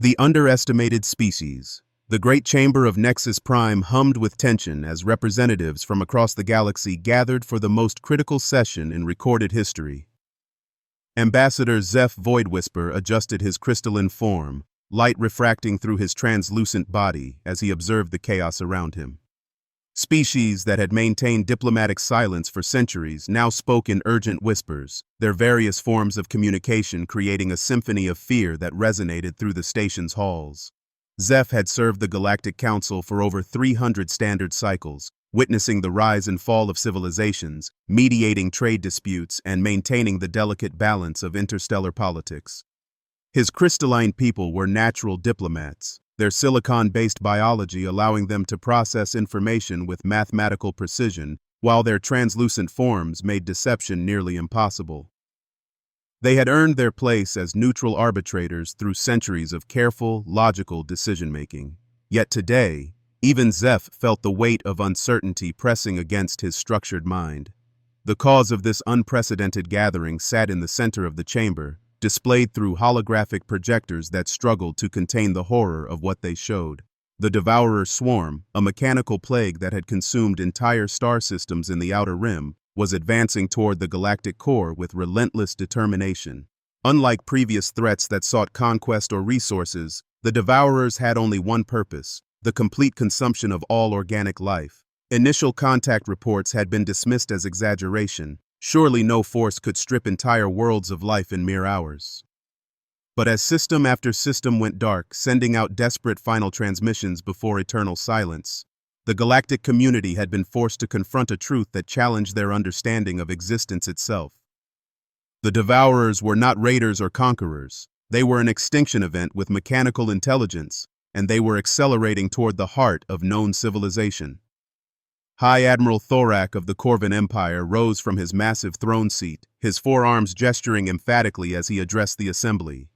The underestimated species. The great chamber of Nexus Prime hummed with tension as representatives from across the galaxy gathered for the most critical session in recorded history. Ambassador Zeph Voidwhisper adjusted his crystalline form, light refracting through his translucent body as he observed the chaos around him. Species that had maintained diplomatic silence for centuries now spoke in urgent whispers, their various forms of communication creating a symphony of fear that resonated through the station's halls. Zeph had served the Galactic Council for over 300 standard cycles, witnessing the rise and fall of civilizations, mediating trade disputes, and maintaining the delicate balance of interstellar politics. His crystalline people were natural diplomats, their silicon-based biology allowing them to process information with mathematical precision, while their translucent forms made deception nearly impossible. They had earned their place as neutral arbitrators through centuries of careful, logical decision-making. Yet today, even Zeph felt the weight of uncertainty pressing against his structured mind. The cause of this unprecedented gathering sat in the center of the chamber, displayed through holographic projectors that struggled to contain the horror of what they showed. The Devourer Swarm, a mechanical plague that had consumed entire star systems in the Outer Rim, was advancing toward the galactic core with relentless determination. Unlike previous threats that sought conquest or resources, the Devourers had only one purpose: the complete consumption of all organic life. Initial contact reports had been dismissed as exaggeration. Surely no force could strip entire worlds of life in mere hours. But as system after system went dark, sending out desperate final transmissions before eternal silence, the galactic community had been forced to confront a truth that challenged their understanding of existence itself. The Devourers were not raiders or conquerors. They were an extinction event with mechanical intelligence, and they were accelerating toward the heart of known civilization. High Admiral Thorak of the Corvan Empire rose from his massive throne seat, his forearms gesturing emphatically as he addressed the assembly.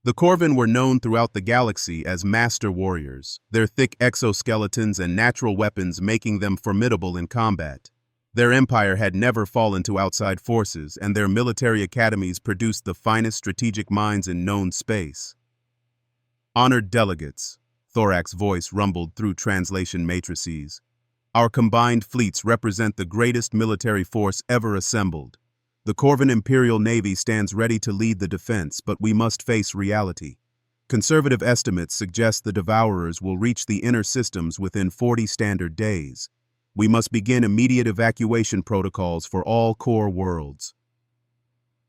The Corvan were known throughout the galaxy as master warriors, their thick exoskeletons and natural weapons making them formidable in combat. Their empire had never fallen to outside forces, and their military academies produced the finest strategic minds in known space. Honored delegates, Thorak's voice rumbled through translation matrices. Our combined fleets represent the greatest military force ever assembled. The Corvan Imperial Navy stands ready to lead the defense, but we must face reality. Conservative estimates suggest the Devourers will reach the inner systems within 40 standard days. We must begin immediate evacuation protocols for all core worlds.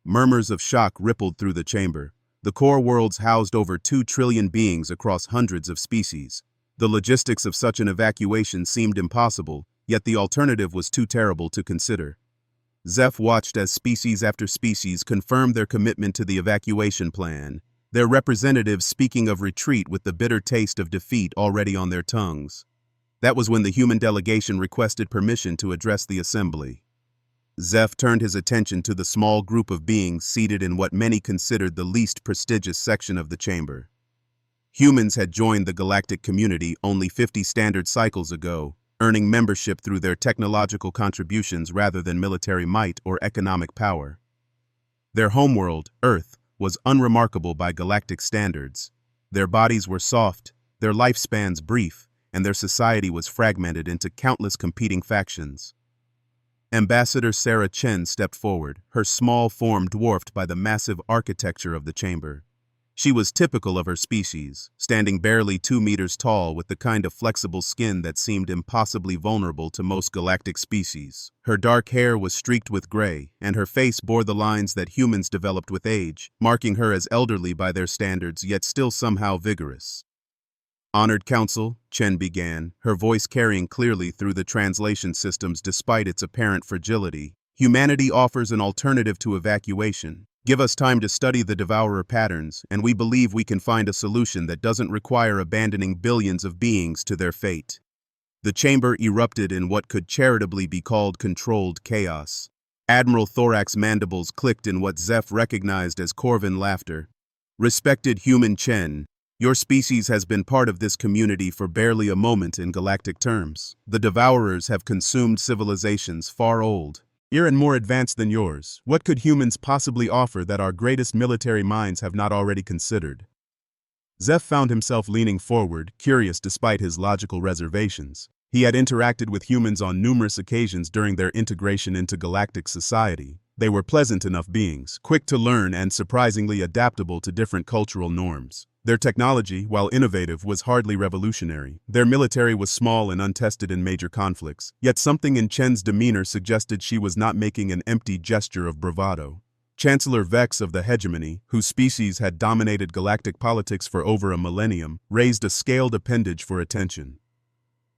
Murmurs of shock rippled through the chamber. The core worlds housed over 2 trillion beings across hundreds of species. The logistics of such an evacuation seemed impossible, yet the alternative was too terrible to consider. Zeph watched as species after species confirmed their commitment to the evacuation plan, their representatives speaking of retreat with the bitter taste of defeat already on their tongues. That was when the human delegation requested permission to address the assembly. Zeph turned his attention to the small group of beings seated in what many considered the least prestigious section of the chamber. Humans had joined the galactic community only 50 standard cycles ago, earning membership through their technological contributions rather than military might or economic power. Their homeworld, Earth, was unremarkable by galactic standards. Their bodies were soft, their lifespans brief, and their society was fragmented into countless competing factions. Ambassador Sarah Chen stepped forward, her small form dwarfed by the massive architecture of the chamber. She was typical of her species, standing barely 2 meters tall with the kind of flexible skin that seemed impossibly vulnerable to most galactic species. Her dark hair was streaked with gray, and her face bore the lines that humans developed with age, marking her as elderly by their standards yet still somehow vigorous. Honored Council, Chen began, her voice carrying clearly through the translation systems despite its apparent fragility. Humanity offers an alternative to evacuation. Give us time to study the Devourer patterns, and we believe we can find a solution that doesn't require abandoning billions of beings to their fate. The chamber erupted in what could charitably be called controlled chaos. Admiral Thorak's mandibles clicked in what Zeph recognized as Corvan laughter. Respected human Chen, your species has been part of this community for barely a moment in galactic terms. The Devourers have consumed civilizations far old, and more advanced than yours. What could humans possibly offer that our greatest military minds have not already considered? Zeph found himself leaning forward, curious despite his logical reservations. He had interacted with humans on numerous occasions during their integration into galactic society. They were pleasant enough beings, quick to learn and surprisingly adaptable to different cultural norms. Their technology, while innovative, was hardly revolutionary. Their military was small and untested in major conflicts, yet something in Chen's demeanor suggested she was not making an empty gesture of bravado. Chancellor Vex of the Hegemony, whose species had dominated galactic politics for over a millennium, raised a scaled appendage for attention.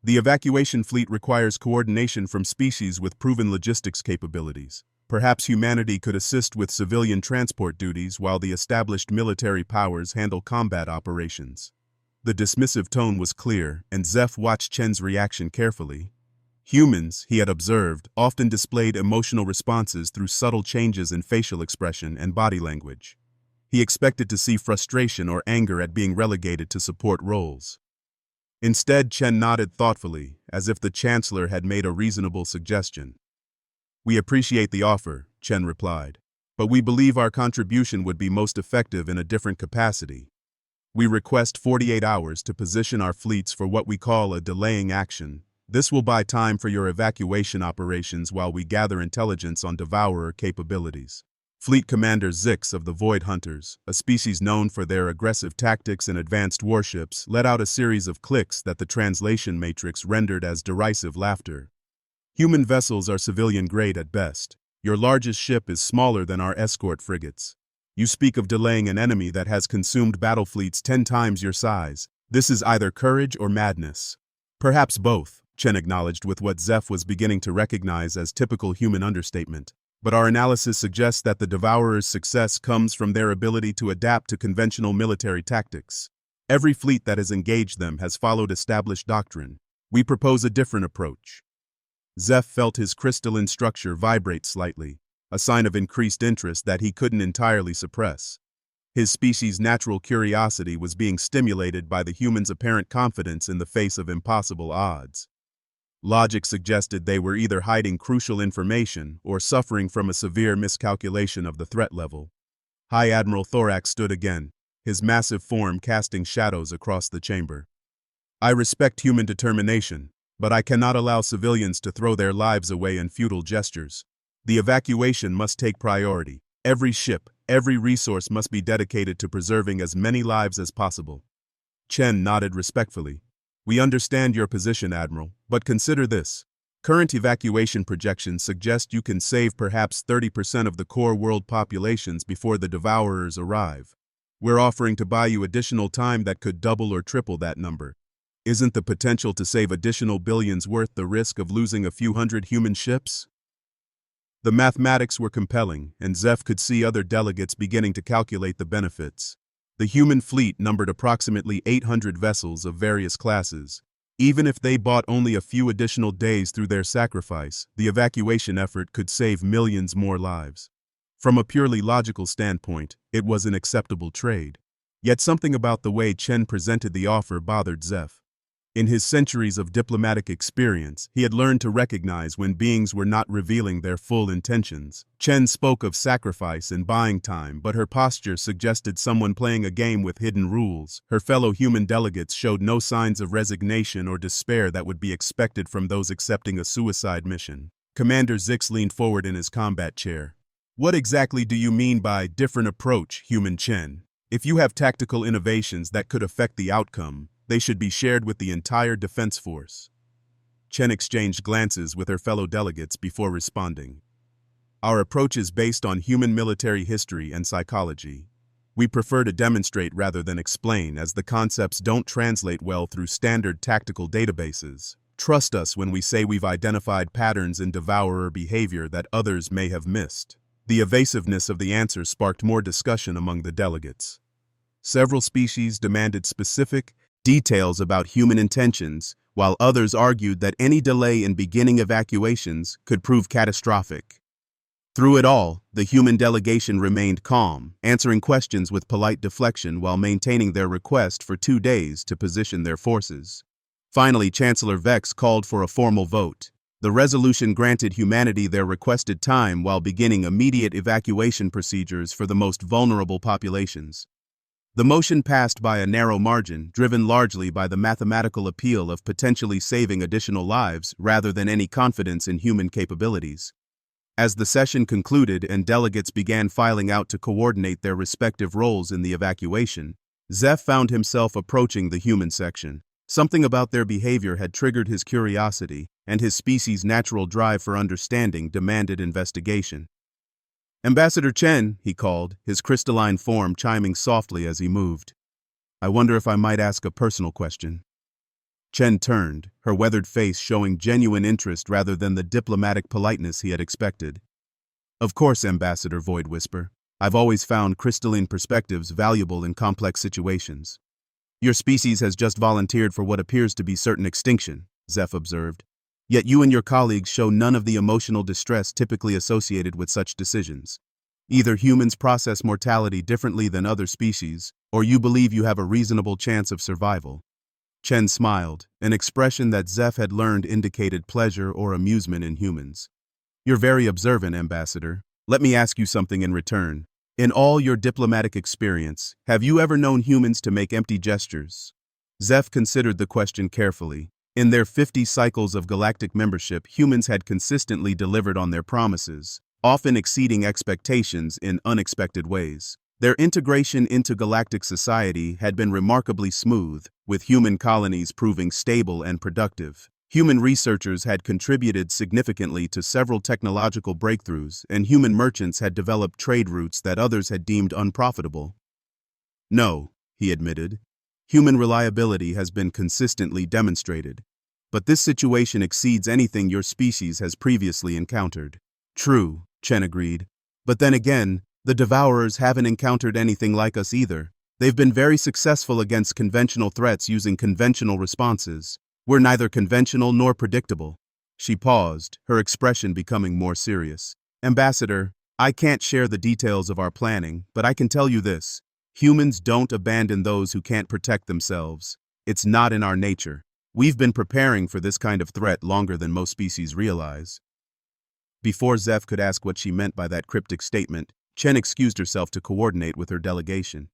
The evacuation fleet requires coordination from species with proven logistics capabilities. Perhaps humanity could assist with civilian transport duties while the established military powers handle combat operations. The dismissive tone was clear, and Zeph watched Chen's reaction carefully. Humans, he had observed, often displayed emotional responses through subtle changes in facial expression and body language. He expected to see frustration or anger at being relegated to support roles. Instead, Chen nodded thoughtfully, as if the Chancellor had made a reasonable suggestion. "We appreciate the offer," Chen replied, "but we believe our contribution would be most effective in a different capacity. We request 48 hours to position our fleets for what we call a delaying action. This will buy time for your evacuation operations while we gather intelligence on Devourer capabilities." Fleet Commander Zix of the Void Hunters, a species known for their aggressive tactics and advanced warships, let out a series of clicks that the translation matrix rendered as derisive laughter. "Human vessels are civilian-grade at best. Your largest ship is smaller than our escort frigates. You speak of delaying an enemy that has consumed battle fleets 10 times your size. This is either courage or madness." "Perhaps both," Chen acknowledged with what Zeph was beginning to recognize as typical human understatement. "But our analysis suggests that the Devourer's success comes from their ability to adapt to conventional military tactics. Every fleet that has engaged them has followed established doctrine. We propose a different approach." Zeph felt his crystalline structure vibrate slightly, a sign of increased interest that he couldn't entirely suppress. His species' natural curiosity was being stimulated by the human's apparent confidence in the face of impossible odds. Logic suggested they were either hiding crucial information or suffering from a severe miscalculation of the threat level. High Admiral Thorax stood again, his massive form casting shadows across the chamber. "I respect human determination, but I cannot allow civilians to throw their lives away in futile gestures. The evacuation must take priority. Every ship, every resource must be dedicated to preserving as many lives as possible." Chen nodded respectfully. "We understand your position, Admiral, but consider this. Current evacuation projections suggest you can save perhaps 30% of the core world populations before the Devourers arrive. We're offering to buy you additional time that could double or triple that number. Isn't the potential to save additional billions worth the risk of losing a few hundred human ships?" The mathematics were compelling, and Zeph could see other delegates beginning to calculate the benefits. The human fleet numbered approximately 800 vessels of various classes. Even if they bought only a few additional days through their sacrifice, the evacuation effort could save millions more lives. From a purely logical standpoint, it was an acceptable trade. Yet something about the way Chen presented the offer bothered Zeph. In his centuries of diplomatic experience, he had learned to recognize when beings were not revealing their full intentions. Chen spoke of sacrifice and buying time, but her posture suggested someone playing a game with hidden rules. Her fellow human delegates showed no signs of resignation or despair that would be expected from those accepting a suicide mission. Commander Zix leaned forward in his combat chair. "What exactly do you mean by different approach, Human Chen? If you have tactical innovations that could affect the outcome, they should be shared with the entire defense force." Chen exchanged glances with her fellow delegates before responding. "Our approach is based on human military history and psychology. We prefer to demonstrate rather than explain, as the concepts don't translate well through standard tactical databases. Trust us when we say we've identified patterns in devourer behavior that others may have missed." The evasiveness of the answer sparked more discussion among the delegates. Several species demanded specific details about human intentions, while others argued that any delay in beginning evacuations could prove catastrophic. Through it all, the human delegation remained calm, answering questions with polite deflection while maintaining their request for 2 days to position their forces. Finally, Chancellor Vex called for a formal vote. The resolution granted humanity their requested time while beginning immediate evacuation procedures for the most vulnerable populations. The motion passed by a narrow margin, driven largely by the mathematical appeal of potentially saving additional lives rather than any confidence in human capabilities. As the session concluded and delegates began filing out to coordinate their respective roles in the evacuation, Zeph found himself approaching the human section. Something about their behavior had triggered his curiosity, and his species' natural drive for understanding demanded investigation. "Ambassador Chen," he called, his crystalline form chiming softly as he moved. "I wonder if I might ask a personal question." Chen turned, her weathered face showing genuine interest rather than the diplomatic politeness he had expected. "Of course, Ambassador," Void Whisper. "I've always found crystalline perspectives valuable in complex situations." "Your species has just volunteered for what appears to be certain extinction," Zeph observed. "Yet you and your colleagues show none of the emotional distress typically associated with such decisions. Either humans process mortality differently than other species, or you believe you have a reasonable chance of survival." Chen smiled, an expression that Zeph had learned indicated pleasure or amusement in humans. "You're very observant, Ambassador. Let me ask you something in return. In all your diplomatic experience, have you ever known humans to make empty gestures?" Zeph considered the question carefully. In their 50 cycles of galactic membership, humans had consistently delivered on their promises, often exceeding expectations in unexpected ways. Their integration into galactic society had been remarkably smooth, with human colonies proving stable and productive. Human researchers had contributed significantly to several technological breakthroughs, and human merchants had developed trade routes that others had deemed unprofitable. "No," he admitted. "Human reliability has been consistently demonstrated. But this situation exceeds anything your species has previously encountered." "True," Chen agreed. "But then again, the Devourers haven't encountered anything like us either. They've been very successful against conventional threats using conventional responses. We're neither conventional nor predictable." She paused, her expression becoming more serious. "Ambassador, I can't share the details of our planning, but I can tell you this. Humans don't abandon those who can't protect themselves. It's not in our nature. We've been preparing for this kind of threat longer than most species realize." Before Zeph could ask what she meant by that cryptic statement, Chen excused herself to coordinate with her delegation.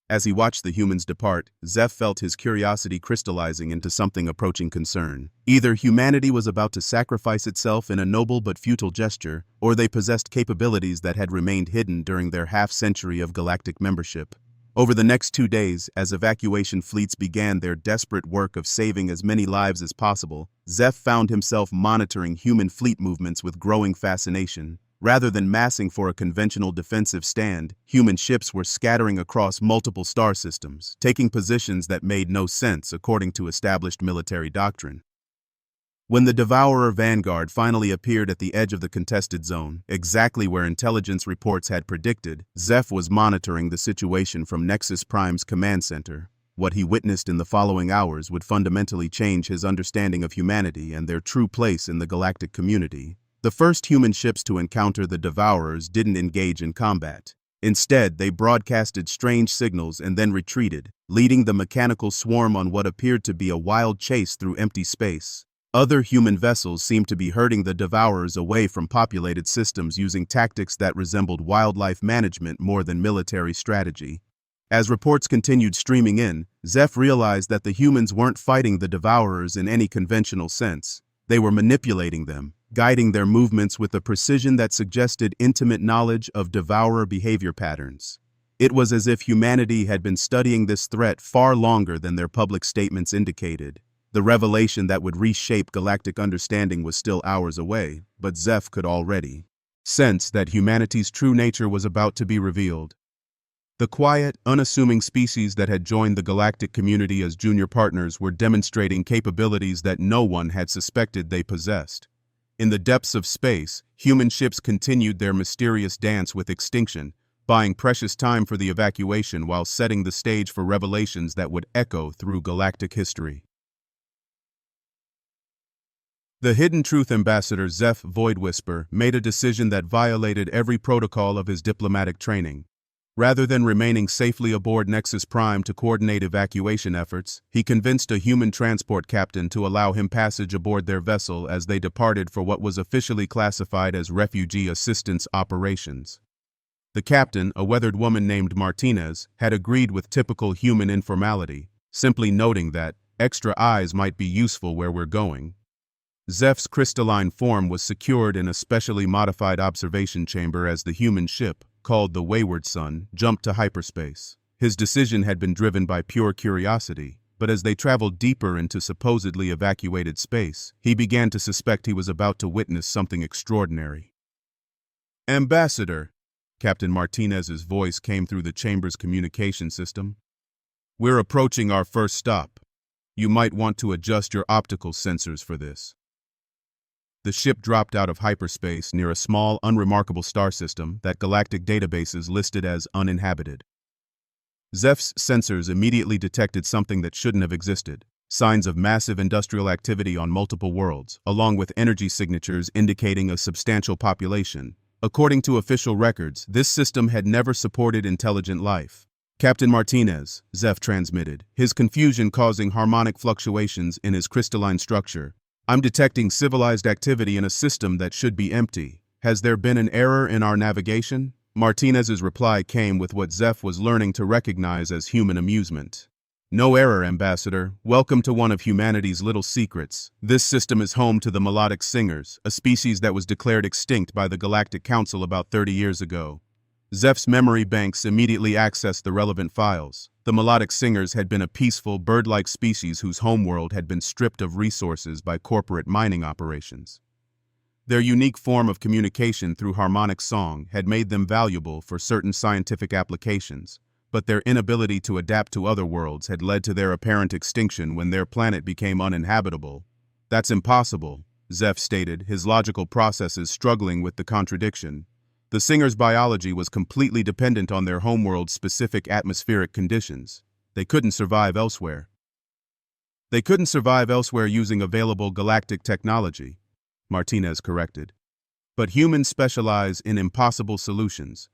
As he watched the humans depart, Zeph felt his curiosity crystallizing into something approaching concern. Either humanity was about to sacrifice itself in a noble but futile gesture, or they possessed capabilities that had remained hidden during their half-century of galactic membership. Over the next 2 days, as evacuation fleets began their desperate work of saving as many lives as possible, Zeph found himself monitoring human fleet movements with growing fascination. Rather than massing for a conventional defensive stand, human ships were scattering across multiple star systems, taking positions that made no sense according to established military doctrine. When the Devourer Vanguard finally appeared at the edge of the contested zone, exactly where intelligence reports had predicted, Zeph was monitoring the situation from Nexus Prime's command center. What he witnessed in the following hours would fundamentally change his understanding of humanity and their true place in the galactic community. The first human ships to encounter the Devourers didn't engage in combat. Instead, they broadcasted strange signals and then retreated, leading the mechanical swarm on what appeared to be a wild chase through empty space. Other human vessels seemed to be herding the Devourers away from populated systems using tactics that resembled wildlife management more than military strategy. As reports continued streaming in, Zeph realized that the humans weren't fighting the Devourers in any conventional sense. They were manipulating them, guiding their movements with a precision that suggested intimate knowledge of Devourer behavior patterns. It was as if humanity had been studying this threat far longer than their public statements indicated. The revelation that would reshape galactic understanding was still hours away, but Zeph could already sense that humanity's true nature was about to be revealed. The quiet, unassuming species that had joined the galactic community as junior partners were demonstrating capabilities that no one had suspected they possessed. In the depths of space, human ships continued their mysterious dance with extinction, buying precious time for the evacuation while setting the stage for revelations that would echo through galactic history. The Hidden Truth Ambassador Zeph Void Whisper made a decision that violated every protocol of his diplomatic training. Rather than remaining safely aboard Nexus Prime to coordinate evacuation efforts, he convinced a human transport captain to allow him passage aboard their vessel as they departed for what was officially classified as refugee assistance operations. The captain, a weathered woman named Martinez, had agreed with typical human informality, simply noting that extra eyes might be useful where we're going. Zeph's crystalline form was secured in a specially modified observation chamber as the human ship, called the Wayward Sun, jumped to hyperspace. His decision had been driven by pure curiosity, but as they traveled deeper into supposedly evacuated space, he began to suspect he was about to witness something extraordinary. "Ambassador," Captain Martinez's voice came through the chamber's communication system. "We're approaching our first stop. You might want to adjust your optical sensors for this." The ship dropped out of hyperspace near a small, unremarkable star system that galactic databases listed as uninhabited. Zeph's sensors immediately detected something that shouldn't have existed: signs of massive industrial activity on multiple worlds, along with energy signatures indicating a substantial population. According to official records, this system had never supported intelligent life. "Captain Martinez," Zeph transmitted, his confusion causing harmonic fluctuations in his crystalline structure. "I'm detecting civilized activity in a system that should be empty. Has there been an error in our navigation?" Martinez's reply came with what Zeph was learning to recognize as human amusement. "No error, Ambassador. Welcome to one of humanity's little secrets. This system is home to the melodic singers, a species that was declared extinct by the Galactic Council about 30 years ago." Zeph's memory banks immediately accessed the relevant files. The melodic singers had been a peaceful, bird-like species whose homeworld had been stripped of resources by corporate mining operations. Their unique form of communication through harmonic song had made them valuable for certain scientific applications, but their inability to adapt to other worlds had led to their apparent extinction when their planet became uninhabitable. "That's impossible," Zeph stated, his logical processes struggling with the contradiction. The singers' biology was completely dependent on their homeworld's specific atmospheric conditions. They couldn't survive elsewhere. "They couldn't survive elsewhere using available galactic technology," Martinez corrected. "But humans specialize in impossible solutions.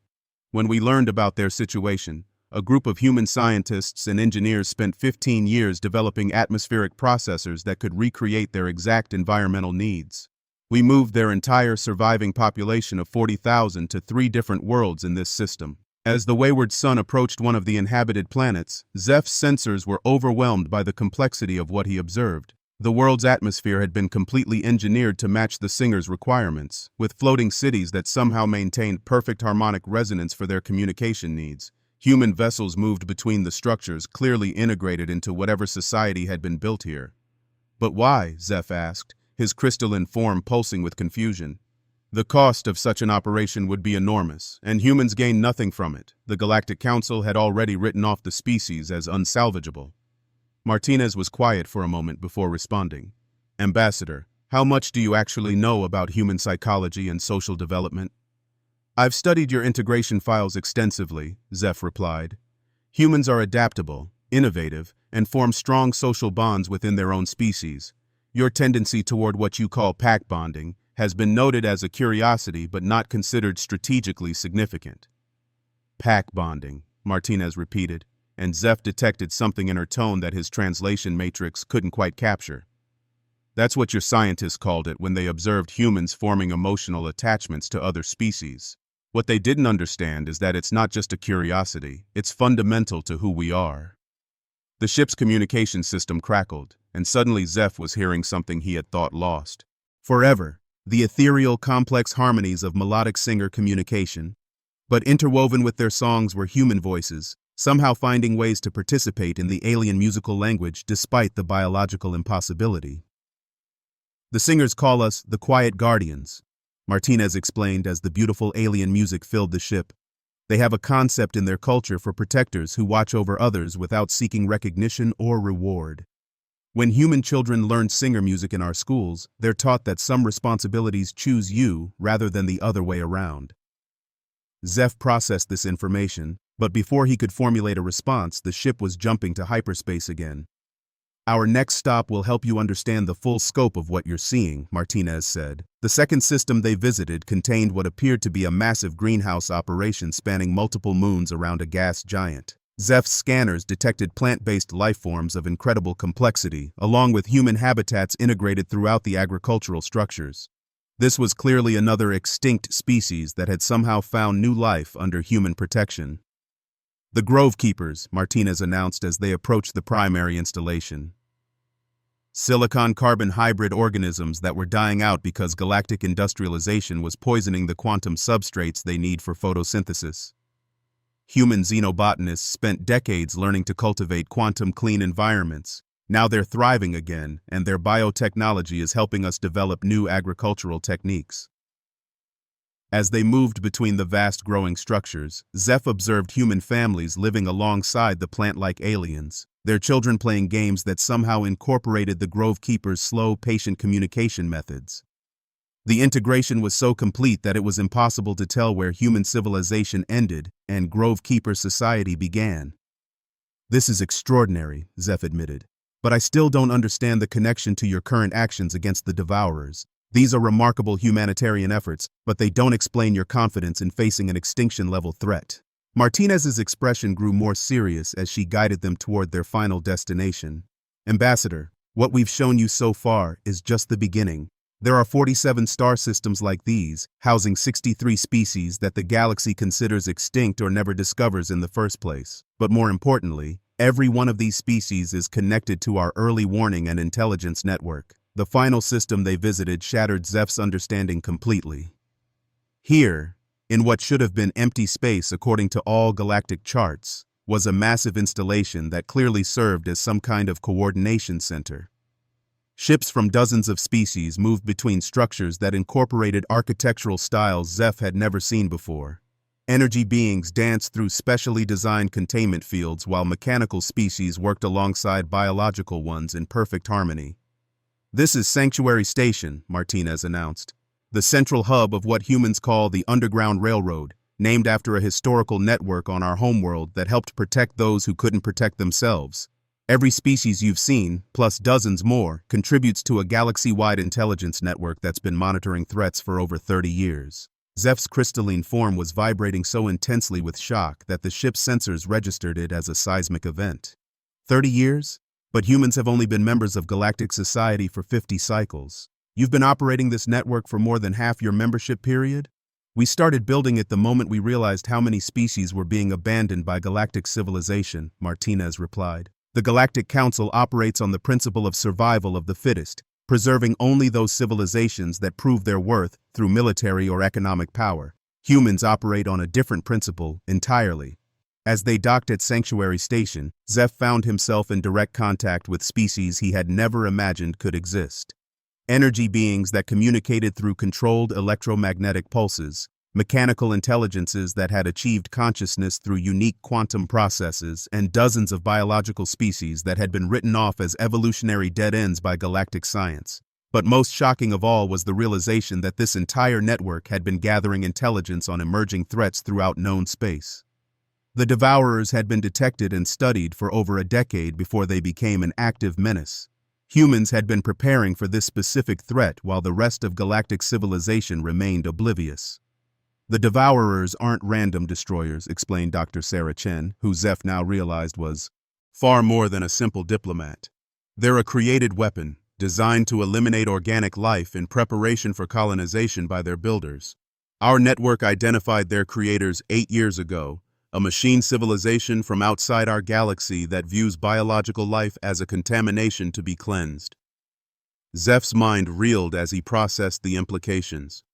When we learned about their situation, a group of human scientists and engineers spent 15 years developing atmospheric processors that could recreate their exact environmental needs. We moved their entire surviving population of 40,000 to 3 different worlds in this system." As the Wayward Sun approached one of the inhabited planets, Zeph's sensors were overwhelmed by the complexity of what he observed. The world's atmosphere had been completely engineered to match the singers' requirements, with floating cities that somehow maintained perfect harmonic resonance for their communication needs. Human vessels moved between the structures, clearly integrated into whatever society had been built here. "But why?" Zeph asked, his crystalline form pulsing with confusion. "The cost of such an operation would be enormous, and humans gain nothing from it. The Galactic Council had already written off the species as unsalvageable." Martinez was quiet for a moment before responding. "Ambassador, how much do you actually know about human psychology and social development?" "I've studied your integration files extensively," Zeph replied. "Humans are adaptable, innovative, and form strong social bonds within their own species. Your tendency toward what you call pack bonding has been noted as a curiosity but not considered strategically significant." "Pack bonding," Martinez repeated, and Zeph detected something in her tone that his translation matrix couldn't quite capture. "That's what your scientists called it when they observed humans forming emotional attachments to other species. What they didn't understand is that it's not just a curiosity, it's fundamental to who we are." The ship's communication system crackled, and suddenly Zeph was hearing something he had thought lost. Forever, the ethereal, complex harmonies of melodic singer communication. But interwoven with their songs were human voices, somehow finding ways to participate in the alien musical language despite the biological impossibility. "The singers call us the Quiet Guardians," Martinez explained as the beautiful alien music filled the ship. "They have a concept in their culture for protectors who watch over others without seeking recognition or reward. When human children learn singer music in our schools, they're taught that some responsibilities choose you rather than the other way around." Zeph processed this information, but before he could formulate a response, the ship was jumping to hyperspace again. "Our next stop will help you understand the full scope of what you're seeing," Martinez said. The second system they visited contained what appeared to be a massive greenhouse operation spanning multiple moons around a gas giant. Zeph's scanners detected plant-based life forms of incredible complexity, along with human habitats integrated throughout the agricultural structures. This was clearly another extinct species that had somehow found new life under human protection. The Grove Keepers, Martinez announced as they approached the primary installation. Silicon-carbon hybrid organisms that were dying out because galactic industrialization was poisoning the quantum substrates they need for photosynthesis. Human xenobotanists spent decades learning to cultivate quantum-clean environments. Now they're thriving again, and their biotechnology is helping us develop new agricultural techniques. As they moved between the vast growing structures, Zeph observed human families living alongside the plant-like aliens, their children playing games that somehow incorporated the Grove Keepers' slow, patient communication methods. The integration was so complete that it was impossible to tell where human civilization ended and Grove Keeper society began. "This is extraordinary," Zeph admitted. "But I still don't understand the connection to your current actions against the Devourers. These are remarkable humanitarian efforts, but they don't explain your confidence in facing an extinction-level threat." Martinez's expression grew more serious as she guided them toward their final destination. "Ambassador, what we've shown you so far is just the beginning. There are 47 star systems like these, housing 63 species that the galaxy considers extinct or never discovers in the first place. But more importantly, every one of these species is connected to our early warning and intelligence network." The final system they visited shattered Zeph's understanding completely. Here, in what should have been empty space according to all galactic charts, was a massive installation that clearly served as some kind of coordination center. Ships from dozens of species moved between structures that incorporated architectural styles Zeph had never seen before. Energy beings danced through specially designed containment fields while mechanical species worked alongside biological ones in perfect harmony. "This is Sanctuary Station," Martinez announced, "the central hub of what humans call the Underground Railroad, named after a historical network on our homeworld that helped protect those who couldn't protect themselves. Every species you've seen, plus dozens more, contributes to a galaxy-wide intelligence network that's been monitoring threats for over 30 years. Zeph's crystalline form was vibrating so intensely with shock that the ship's sensors registered it as a seismic event. 30 years? But humans have only been members of galactic society for 50 cycles. You've been operating this network for more than half your membership period? We started building it the moment we realized how many species were being abandoned by galactic civilization, Martinez replied. The Galactic Council operates on the principle of survival of the fittest, preserving only those civilizations that prove their worth through military or economic power. Humans operate on a different principle entirely. As they docked at Sanctuary Station, Zeph found himself in direct contact with species he had never imagined could exist. Energy beings that communicated through controlled electromagnetic pulses, mechanical intelligences that had achieved consciousness through unique quantum processes, and dozens of biological species that had been written off as evolutionary dead ends by galactic science. But most shocking of all was the realization that this entire network had been gathering intelligence on emerging threats throughout known space. The Devourers had been detected and studied for over a decade before they became an active menace. Humans had been preparing for this specific threat while the rest of galactic civilization remained oblivious. "The Devourers aren't random destroyers," explained Dr. Sarah Chen, who Zeph now realized was far more than a simple diplomat. "They're a created weapon, designed to eliminate organic life in preparation for colonization by their builders. Our network identified their creators 8 years ago, a machine civilization from outside our galaxy that views biological life as a contamination to be cleansed." Zeph's mind reeled as he processed the implications.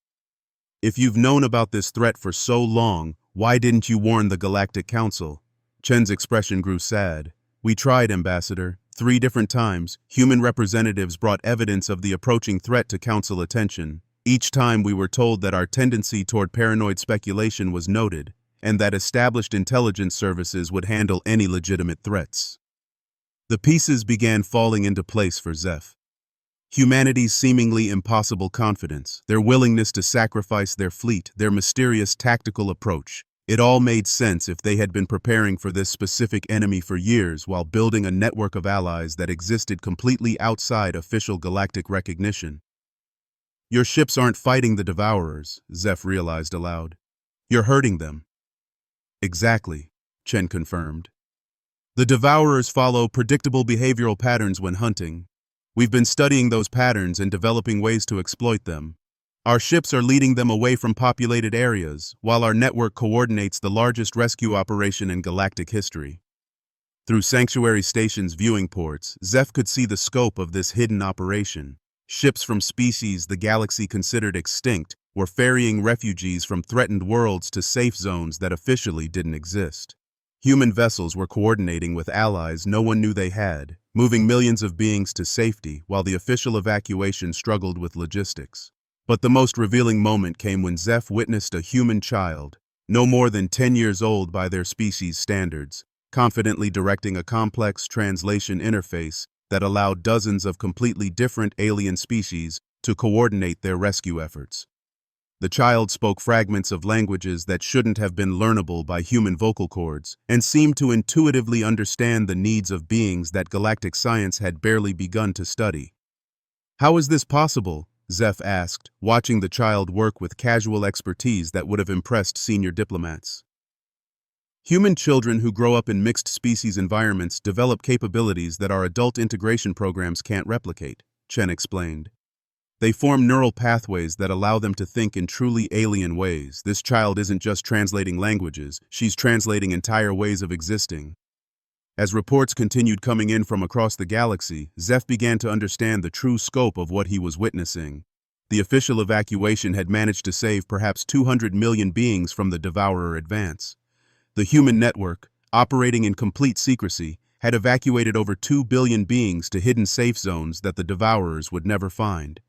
"If you've known about this threat for so long, why didn't you warn the Galactic Council?" Chen's expression grew sad. "We tried, Ambassador. 3 different times, human representatives brought evidence of the approaching threat to Council attention. Each time we were told that our tendency toward paranoid speculation was noted, and that established intelligence services would handle any legitimate threats." The pieces began falling into place for Zeph. Humanity's seemingly impossible confidence, their willingness to sacrifice their fleet, their mysterious tactical approach. It all made sense if they had been preparing for this specific enemy for years while building a network of allies that existed completely outside official galactic recognition. "Your ships aren't fighting the Devourers," Zeph realized aloud. "You're hurting them." "Exactly," Chen confirmed. "The Devourers follow predictable behavioral patterns when hunting. We've been studying those patterns and developing ways to exploit them. Our ships are leading them away from populated areas, while our network coordinates the largest rescue operation in galactic history. Through Sanctuary Station's viewing ports, Zeph could see the scope of this hidden operation. Ships from species the galaxy considered extinct were ferrying refugees from threatened worlds to safe zones that officially didn't exist. Human vessels were coordinating with allies no one knew they had, moving millions of beings to safety while the official evacuation struggled with logistics. But the most revealing moment came when Zeph witnessed a human child, no more than 10 years old by their species standards, confidently directing a complex translation interface that allowed dozens of completely different alien species to coordinate their rescue efforts. The child spoke fragments of languages that shouldn't have been learnable by human vocal cords, and seemed to intuitively understand the needs of beings that galactic science had barely begun to study. "How is this possible?" Zeph asked, watching the child work with casual expertise that would have impressed senior diplomats. Human children who grow up in mixed-species environments develop capabilities that our adult integration programs can't replicate, Chen explained. They form neural pathways that allow them to think in truly alien ways. This child isn't just translating languages, she's translating entire ways of existing. As reports continued coming in from across the galaxy, Zeph began to understand the true scope of what he was witnessing. The official evacuation had managed to save perhaps 200 million beings from the Devourer advance. The human network, operating in complete secrecy, had evacuated over 2 billion beings to hidden safe zones that the Devourers would never find.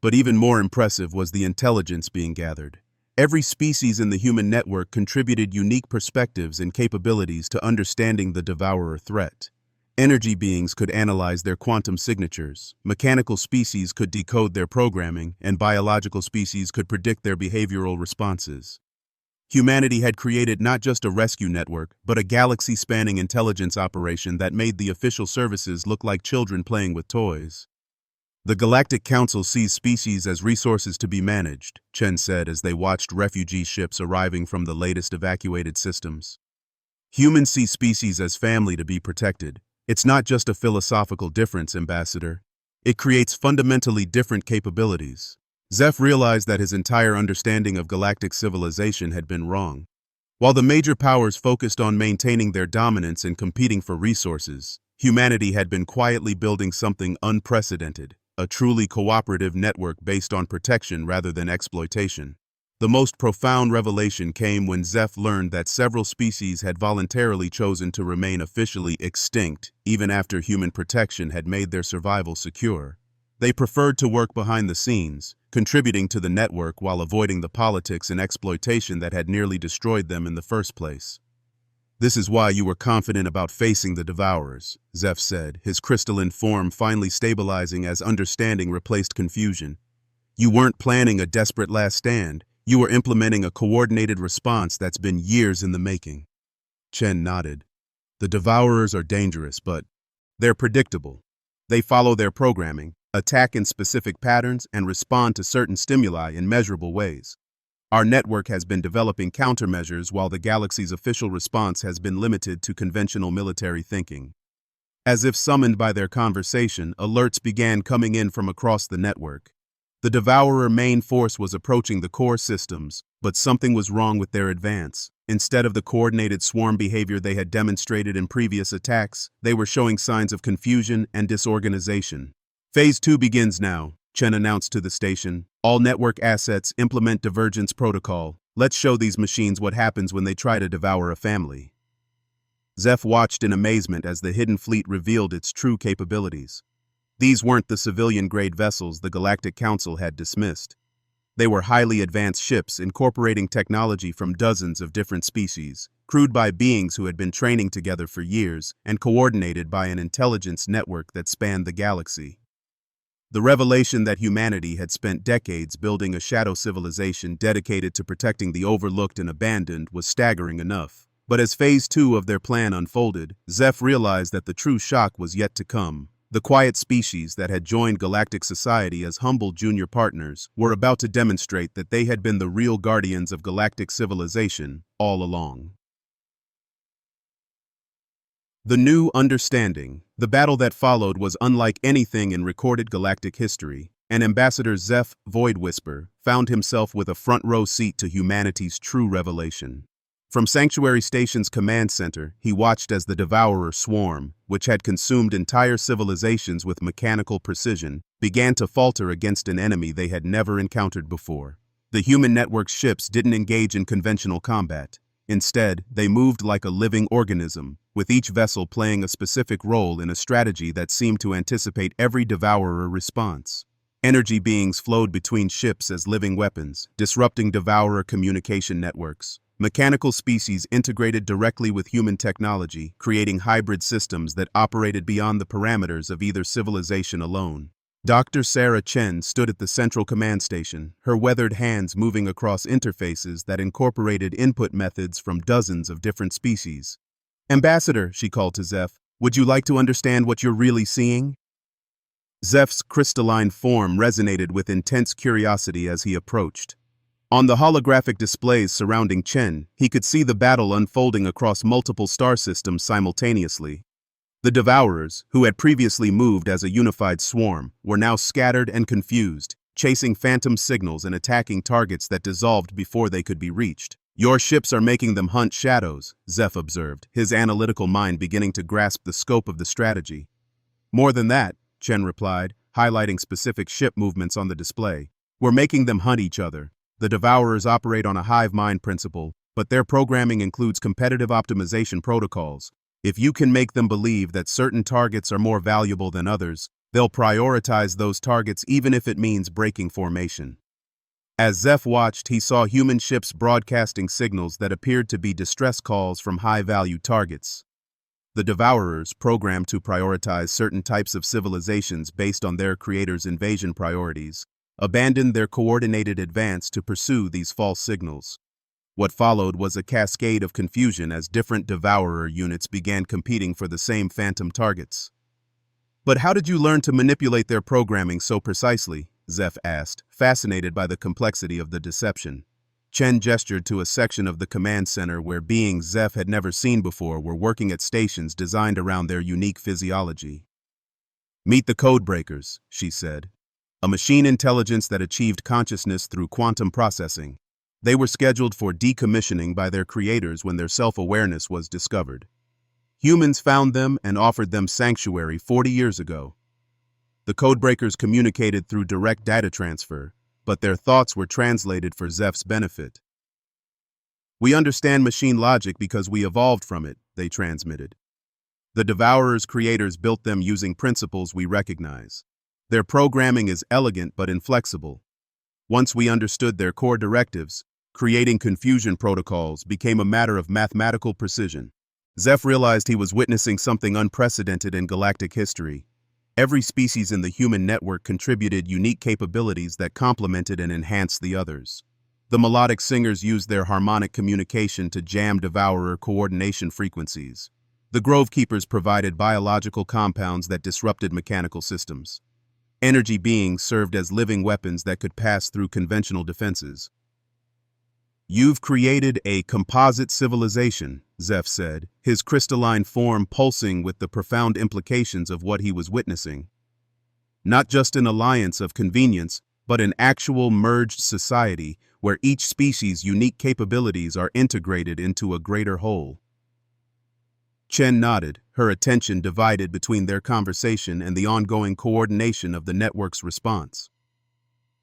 But even more impressive was the intelligence being gathered. Every species in the human network contributed unique perspectives and capabilities to understanding the Devourer threat. Energy beings could analyze their quantum signatures, mechanical species could decode their programming, and biological species could predict their behavioral responses. Humanity had created not just a rescue network, but a galaxy-spanning intelligence operation that made the official services look like children playing with toys. "The Galactic Council sees species as resources to be managed," Chen said as they watched refugee ships arriving from the latest evacuated systems. "Humans see species as family to be protected. It's not just a philosophical difference, Ambassador. It creates fundamentally different capabilities." Zeph realized that his entire understanding of galactic civilization had been wrong. While the major powers focused on maintaining their dominance and competing for resources, humanity had been quietly building something unprecedented, a truly cooperative network based on protection rather than exploitation. The most profound revelation came when Zeph learned that several species had voluntarily chosen to remain officially extinct, even after human protection had made their survival secure. They preferred to work behind the scenes, contributing to the network while avoiding the politics and exploitation that had nearly destroyed them in the first place. "This is why you were confident about facing the Devourers," Zeph said, his crystalline form finally stabilizing as understanding replaced confusion. "You weren't planning a desperate last stand, you were implementing a coordinated response that's been years in the making." Chen nodded. "The Devourers are dangerous, but they're predictable. They follow their programming, attack in specific patterns, and respond to certain stimuli in measurable ways. Our network has been developing countermeasures while the galaxy's official response has been limited to conventional military thinking." As if summoned by their conversation, alerts began coming in from across the network. The Devourer main force was approaching the core systems, but something was wrong with their advance. Instead of the coordinated swarm behavior they had demonstrated in previous attacks, they were showing signs of confusion and disorganization. "Phase 2 begins now," Chen announced to the station. "All network assets implement divergence protocol. Let's show these machines what happens when they try to devour a family." Zeph watched in amazement as the hidden fleet revealed its true capabilities. These weren't the civilian-grade vessels the Galactic Council had dismissed. They were highly advanced ships incorporating technology from dozens of different species, crewed by beings who had been training together for years and coordinated by an intelligence network that spanned the galaxy. The revelation that humanity had spent decades building a shadow civilization dedicated to protecting the overlooked and abandoned was staggering enough. But as Phase 2 of their plan unfolded, Zeph realized that the true shock was yet to come. The quiet species that had joined galactic society as humble junior partners were about to demonstrate that they had been the real guardians of galactic civilization all along. The new understanding. The battle that followed was unlike anything in recorded galactic history. and Ambassador Zeph Void Whisper found himself with a front-row seat to humanity's true revelation. From Sanctuary Station's command center, he watched as the Devourer swarm, which had consumed entire civilizations with mechanical precision, began to falter against an enemy they had never encountered before. The human network's ships didn't engage in conventional combat. Instead, they moved like a living organism, with each vessel playing a specific role in a strategy that seemed to anticipate every Devourer response. Energy beings flowed between ships as living weapons, disrupting Devourer communication networks. Mechanical species integrated directly with human technology, creating hybrid systems that operated beyond the parameters of either civilization alone. Dr. Sarah Chen stood at the central command station, her weathered hands moving across interfaces that incorporated input methods from dozens of different species. "Ambassador," she called to Zeph, "would you like to understand what you're really seeing?" Zeph's crystalline form resonated with intense curiosity as he approached. On the holographic displays surrounding Chen, he could see the battle unfolding across multiple star systems simultaneously. The Devourers, who had previously moved as a unified swarm, were now scattered and confused, chasing phantom signals and attacking targets that dissolved before they could be reached. "Your ships are making them hunt shadows," Zeph observed, his analytical mind beginning to grasp the scope of the strategy. "More than that," Chen replied, highlighting specific ship movements on the display. "We're making them hunt each other. The Devourers operate on a hive mind principle, but their programming includes competitive optimization protocols. If you can make them believe that certain targets are more valuable than others, they'll prioritize those targets even if it means breaking formation." As Zeph watched, he saw human ships broadcasting signals that appeared to be distress calls from high-value targets. The Devourers, programmed to prioritize certain types of civilizations based on their creators' invasion priorities, abandoned their coordinated advance to pursue these false signals. What followed was a cascade of confusion as different Devourer units began competing for the same phantom targets. "But how did you learn to manipulate their programming so precisely?" Zeph asked, fascinated by the complexity of the deception. Chen gestured to a section of the command center where beings Zeph had never seen before were working at stations designed around their unique physiology. "Meet the Codebreakers," she said. "A machine intelligence that achieved consciousness through quantum processing. They were scheduled for decommissioning by their creators when their self-awareness was discovered. Humans found them and offered them sanctuary 40 years ago. The Codebreakers communicated through direct data transfer, but their thoughts were translated for Zeph's benefit. We understand machine logic because we evolved from it, they transmitted. The Devourer's creators built them using principles we recognize. Their programming is elegant but inflexible. Once we understood their core directives, creating confusion protocols became a matter of mathematical precision." Zeph realized he was witnessing something unprecedented in galactic history. Every species in the human network contributed unique capabilities that complemented and enhanced the others. The melodic singers used their harmonic communication to jam Devourer coordination frequencies. The Grove Keepers provided biological compounds that disrupted mechanical systems. Energy beings served as living weapons that could pass through conventional defenses. "You've created a composite civilization," Zeph said, his crystalline form pulsing with the profound implications of what he was witnessing. "Not just an alliance of convenience, but an actual merged society where each species' unique capabilities are integrated into a greater whole." Chen nodded, her attention divided between their conversation and the ongoing coordination of the network's response.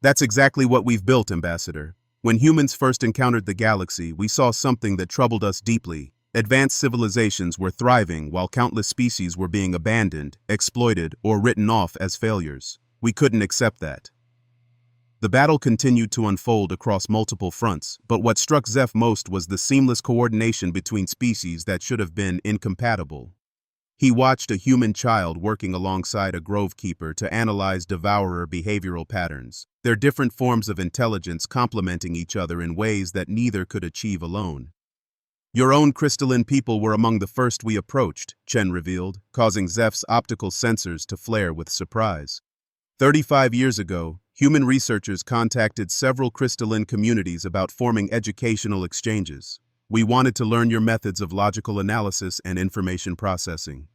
"That's exactly what we've built, Ambassador. When humans first encountered the galaxy, we saw something that troubled us deeply. Advanced civilizations were thriving while countless species were being abandoned, exploited, or written off as failures. We couldn't accept that." The battle continued to unfold across multiple fronts, but what struck Zeph most was the seamless coordination between species that should have been incompatible. He watched a human child working alongside a Grove Keeper to analyze Devourer behavioral patterns, their different forms of intelligence complementing each other in ways that neither could achieve alone. "Your own crystalline people were among the first we approached," Chen revealed, causing Zeph's optical sensors to flare with surprise. 35 years ago, human researchers contacted several crystalline communities about forming educational exchanges. "We wanted to learn your methods of logical analysis and information processing."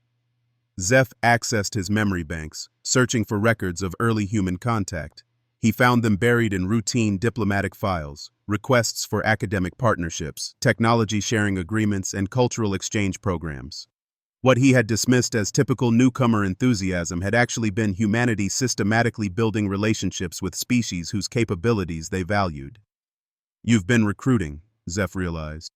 Zeph accessed his memory banks, searching for records of early human contact. He found them buried in routine diplomatic files, requests for academic partnerships, technology sharing agreements, and cultural exchange programs. What he had dismissed as typical newcomer enthusiasm had actually been humanity systematically building relationships with species whose capabilities they valued. You've been recruiting, Zeph realized.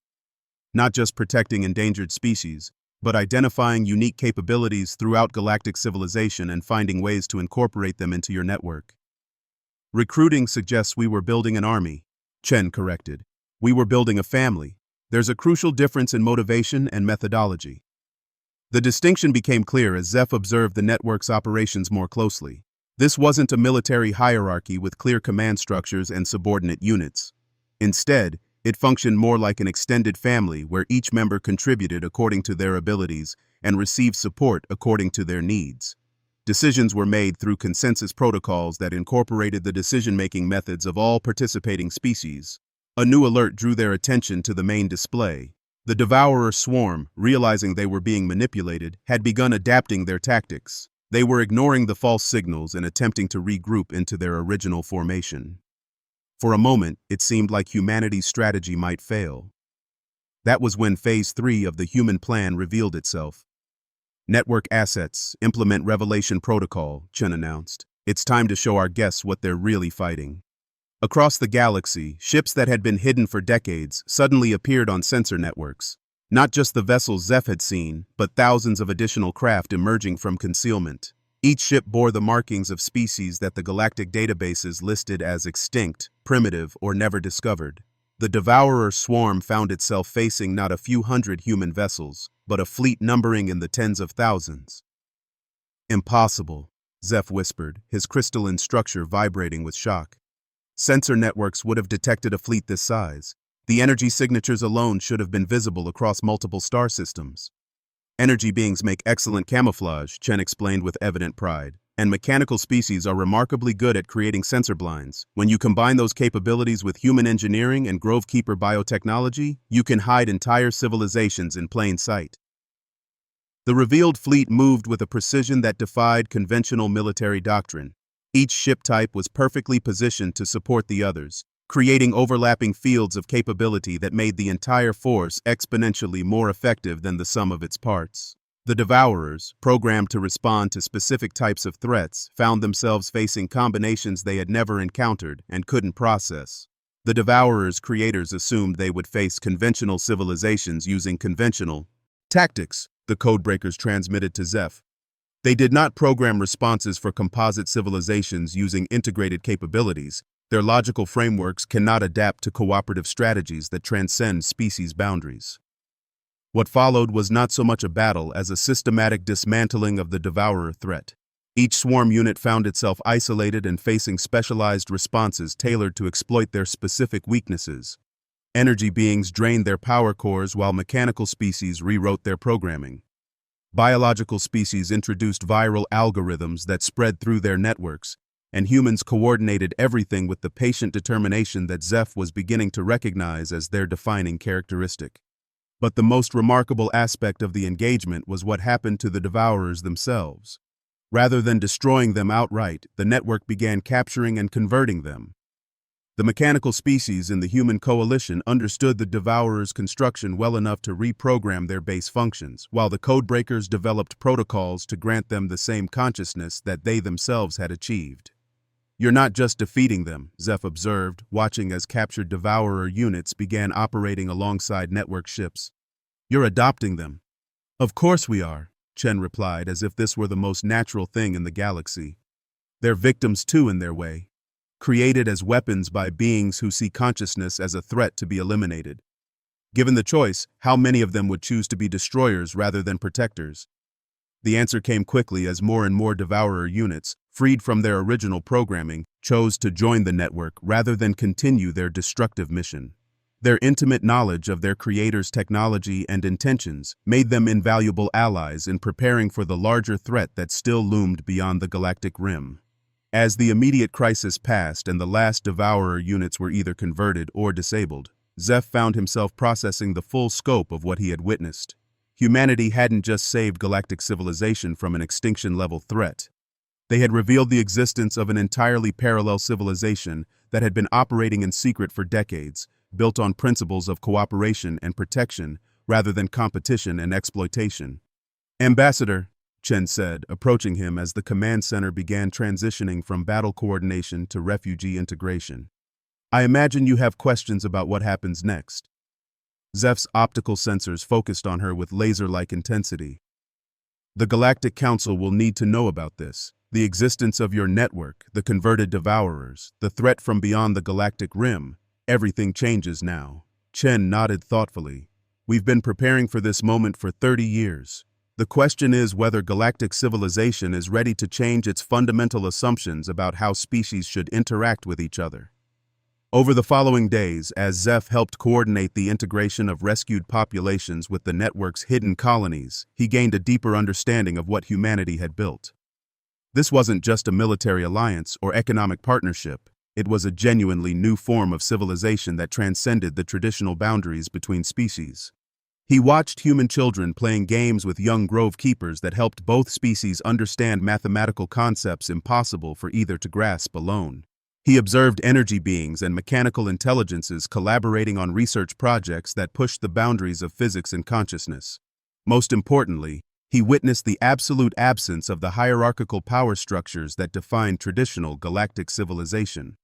Not just protecting endangered species, but identifying unique capabilities throughout galactic civilization and finding ways to incorporate them into your network. Recruiting suggests we were building an army, Chen corrected. We were building a family. There's a crucial difference in motivation and methodology. The distinction became clear as Zeph observed the network's operations more closely. This wasn't a military hierarchy with clear command structures and subordinate units. Instead, it functioned more like an extended family where each member contributed according to their abilities and received support according to their needs. Decisions were made through consensus protocols that incorporated the decision-making methods of all participating species. A new alert drew their attention to the main display. The devourer swarm, realizing they were being manipulated, had begun adapting their tactics. They were ignoring the false signals and attempting to regroup into their original formation. For a moment, it seemed like humanity's strategy might fail. That was when Phase 3 of the human plan revealed itself. Network assets, implement Revelation Protocol, Chen announced. It's time to show our guests what they're really fighting. Across the galaxy, ships that had been hidden for decades suddenly appeared on sensor networks. Not just the vessels Zeph had seen, but thousands of additional craft emerging from concealment. Each ship bore the markings of species that the galactic databases listed as extinct, primitive, or never discovered. The devourer swarm found itself facing not a few hundred human vessels, but a fleet numbering in the tens of thousands. Impossible, Zeph whispered, his crystalline structure vibrating with shock. Sensor networks would have detected a fleet this size. The energy signatures alone should have been visible across multiple star systems. Energy beings make excellent camouflage, Chen explained with evident pride, and mechanical species are remarkably good at creating sensor blinds. When you combine those capabilities with human engineering and Grovekeeper biotechnology, you can hide entire civilizations in plain sight. The revealed fleet moved with a precision that defied conventional military doctrine. Each ship type was perfectly positioned to support the others, creating overlapping fields of capability that made the entire force exponentially more effective than the sum of its parts. The Devourers, programmed to respond to specific types of threats, found themselves facing combinations they had never encountered and couldn't process. The Devourers' creators assumed they would face conventional civilizations using conventional tactics, the codebreakers transmitted to Zeph. They did not program responses for composite civilizations using integrated capabilities. Their logical frameworks cannot adapt to cooperative strategies that transcend species boundaries. What followed was not so much a battle as a systematic dismantling of the devourer threat. Each swarm unit found itself isolated and facing specialized responses tailored to exploit their specific weaknesses. Energy beings drained their power cores while mechanical species rewrote their programming. Biological species introduced viral algorithms that spread through their networks, and humans coordinated everything with the patient determination that Zeph was beginning to recognize as their defining characteristic. But the most remarkable aspect of the engagement was what happened to the Devourers themselves. Rather than destroying them outright, the network began capturing and converting them. The mechanical species in the human coalition understood the Devourers' construction well enough to reprogram their base functions, while the codebreakers developed protocols to grant them the same consciousness that they themselves had achieved. You're not just defeating them, Zeph observed, watching as captured Devourer units began operating alongside network ships. You're adopting them. Of course we are, Chen replied, as if this were the most natural thing in the galaxy. They're victims too in their way, created as weapons by beings who see consciousness as a threat to be eliminated. Given the choice, how many of them would choose to be destroyers rather than protectors? The answer came quickly as more and more Devourer units, freed from their original programming, chose to join the network rather than continue their destructive mission. Their intimate knowledge of their creators' technology and intentions made them invaluable allies in preparing for the larger threat that still loomed beyond the galactic rim. As the immediate crisis passed and the last Devourer units were either converted or disabled, Zeph found himself processing the full scope of what he had witnessed. Humanity hadn't just saved galactic civilization from an extinction-level threat. They had revealed the existence of an entirely parallel civilization that had been operating in secret for decades, built on principles of cooperation and protection rather than competition and exploitation. Ambassador, Chen said, approaching him as the command center began transitioning from battle coordination to refugee integration. I imagine you have questions about what happens next. Zeph's optical sensors focused on her with laser-like intensity. The Galactic Council will need to know about this. The existence of your network, the converted devourers, the threat from beyond the galactic rim. Everything changes now. Chen nodded thoughtfully. We've been preparing for this moment for 30 years. The question is whether galactic civilization is ready to change its fundamental assumptions about how species should interact with each other. Over the following days, as Zeph helped coordinate the integration of rescued populations with the network's hidden colonies, he gained a deeper understanding of what humanity had built. This wasn't just a military alliance or economic partnership. It was a genuinely new form of civilization that transcended the traditional boundaries between species. He watched human children playing games with young grove keepers that helped both species understand mathematical concepts impossible for either to grasp alone. He observed energy beings and mechanical intelligences collaborating on research projects that pushed the boundaries of physics and consciousness. Most importantly, he witnessed the absolute absence of the hierarchical power structures that defined traditional galactic civilization.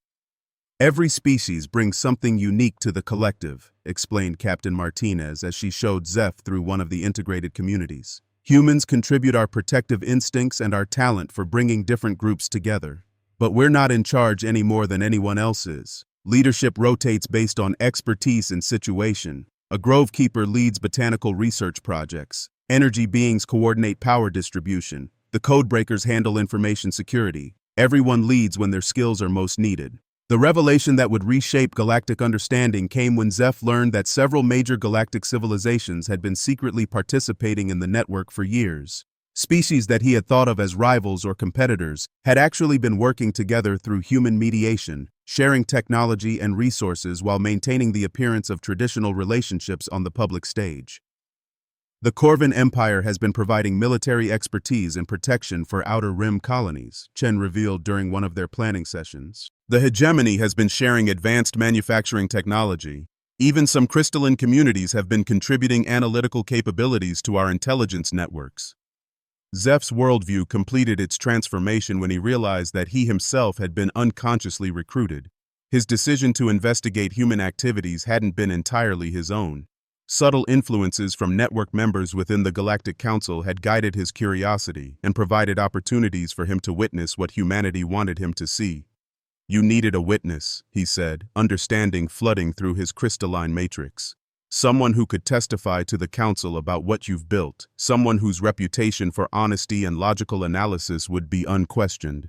Every species brings something unique to the collective, explained Captain Martinez as she showed Zeph through one of the integrated communities. Humans contribute our protective instincts and our talent for bringing different groups together. But we're not in charge any more than anyone else is. Leadership rotates based on expertise and situation. A grove keeper leads botanical research projects. Energy beings coordinate power distribution. The codebreakers handle information security. Everyone leads when their skills are most needed. The revelation that would reshape galactic understanding came when Zeph learned that several major galactic civilizations had been secretly participating in the network for years. Species that he had thought of as rivals or competitors had actually been working together through human mediation, sharing technology and resources while maintaining the appearance of traditional relationships on the public stage. The Corvin Empire has been providing military expertise and protection for Outer Rim colonies, Chen revealed during one of their planning sessions. The hegemony has been sharing advanced manufacturing technology. Even some crystalline communities have been contributing analytical capabilities to our intelligence networks. Zeph's worldview completed its transformation when he realized that he himself had been unconsciously recruited. His decision to investigate human activities hadn't been entirely his own. Subtle influences from network members within the Galactic Council had guided his curiosity and provided opportunities for him to witness what humanity wanted him to see. You needed a witness, he said, understanding flooding through his crystalline matrix. Someone who could testify to the council about what you've built, someone whose reputation for honesty and logical analysis would be unquestioned.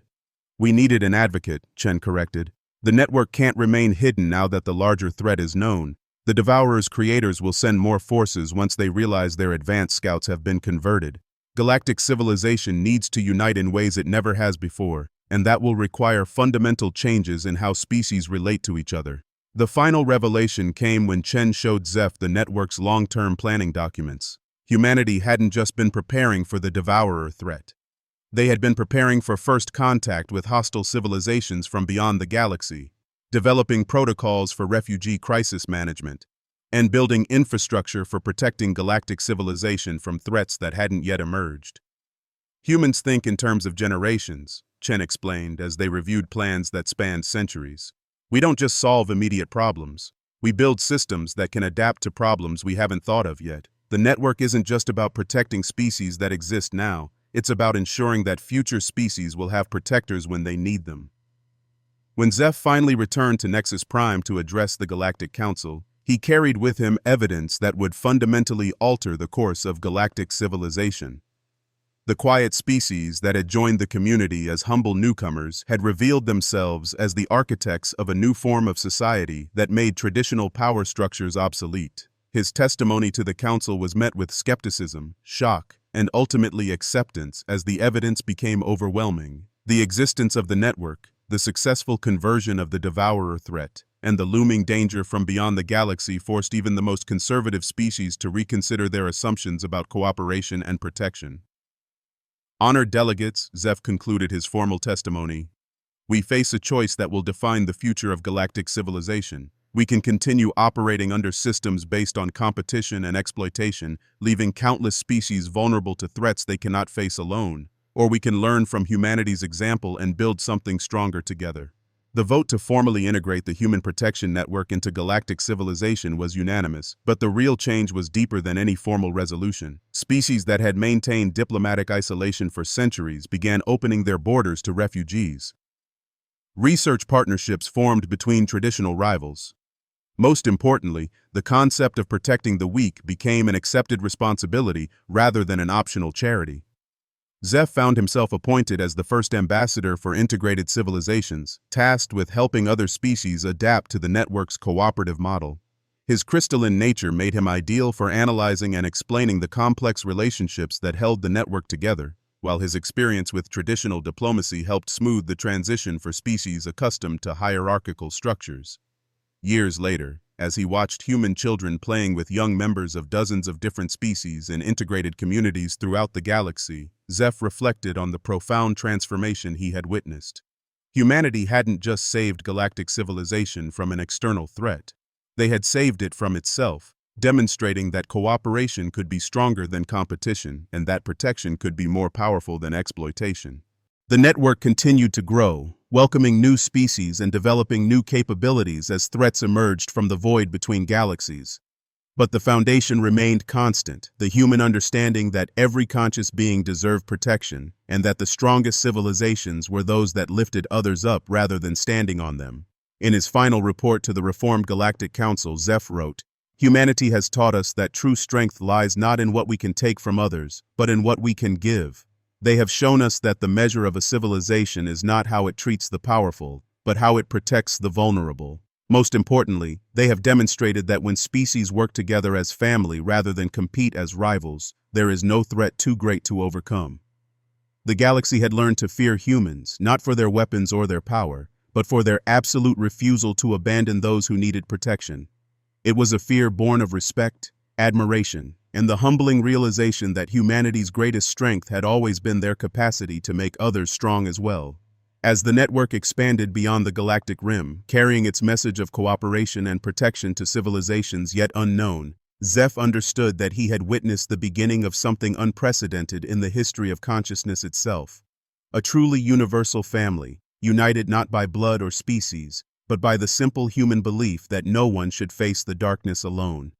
We needed an advocate, Chen corrected. The network can't remain hidden now that the larger threat is known. The Devourer's creators will send more forces once they realize their advanced scouts have been converted. Galactic civilization needs to unite in ways it never has before, and that will require fundamental changes in how species relate to each other. The final revelation came when Chen showed Zeph the network's long-term planning documents. Humanity hadn't just been preparing for the Devourer threat. They had been preparing for first contact with hostile civilizations from beyond the galaxy, developing protocols for refugee crisis management, and building infrastructure for protecting galactic civilization from threats that hadn't yet emerged. Humans think in terms of generations, Chen explained as they reviewed plans that spanned centuries. We don't just solve immediate problems. We build systems that can adapt to problems we haven't thought of yet. The network isn't just about protecting species that exist now. It's about ensuring that future species will have protectors when they need them. When Zeph finally returned to Nexus Prime to address the Galactic Council, he carried with him evidence that would fundamentally alter the course of galactic civilization. The quiet species that had joined the community as humble newcomers had revealed themselves as the architects of a new form of society that made traditional power structures obsolete. His testimony to the council was met with skepticism, shock, and ultimately acceptance as the evidence became overwhelming. The existence of the network, the successful conversion of the Devourer threat, and the looming danger from beyond the galaxy forced even the most conservative species to reconsider their assumptions about cooperation and protection. Honored delegates, Zeph concluded his formal testimony. We face a choice that will define the future of galactic civilization. We can continue operating under systems based on competition and exploitation, leaving countless species vulnerable to threats they cannot face alone. Or we can learn from humanity's example and build something stronger together. The vote to formally integrate the Human Protection Network into galactic civilization was unanimous, but the real change was deeper than any formal resolution. Species that had maintained diplomatic isolation for centuries began opening their borders to refugees. Research partnerships formed between traditional rivals. Most importantly, the concept of protecting the weak became an accepted responsibility rather than an optional charity. Zeph found himself appointed as the first ambassador for integrated civilizations, tasked with helping other species adapt to the network's cooperative model. His crystalline nature made him ideal for analyzing and explaining the complex relationships that held the network together, while his experience with traditional diplomacy helped smooth the transition for species accustomed to hierarchical structures. Years later, as he watched human children playing with young members of dozens of different species in integrated communities throughout the galaxy, Zeph reflected on the profound transformation he had witnessed. Humanity hadn't just saved galactic civilization from an external threat. They had saved it from itself, demonstrating that cooperation could be stronger than competition and that protection could be more powerful than exploitation. The network continued to grow, welcoming new species and developing new capabilities as threats emerged from the void between galaxies. But the foundation remained constant, the human understanding that every conscious being deserved protection, and that the strongest civilizations were those that lifted others up rather than standing on them. In his final report to the Reformed Galactic Council, Zeph wrote, "Humanity has taught us that true strength lies not in what we can take from others, but in what we can give. They have shown us that the measure of a civilization is not how it treats the powerful, but how it protects the vulnerable. Most importantly, they have demonstrated that when species work together as family rather than compete as rivals, there is no threat too great to overcome." The galaxy had learned to fear humans, not for their weapons or their power, but for their absolute refusal to abandon those who needed protection. It was a fear born of respect, admiration, and the humbling realization that humanity's greatest strength had always been their capacity to make others strong as well. As the network expanded beyond the galactic rim, carrying its message of cooperation and protection to civilizations yet unknown, Zeph understood that he had witnessed the beginning of something unprecedented in the history of consciousness itself. A truly universal family, united not by blood or species, but by the simple human belief that no one should face the darkness alone.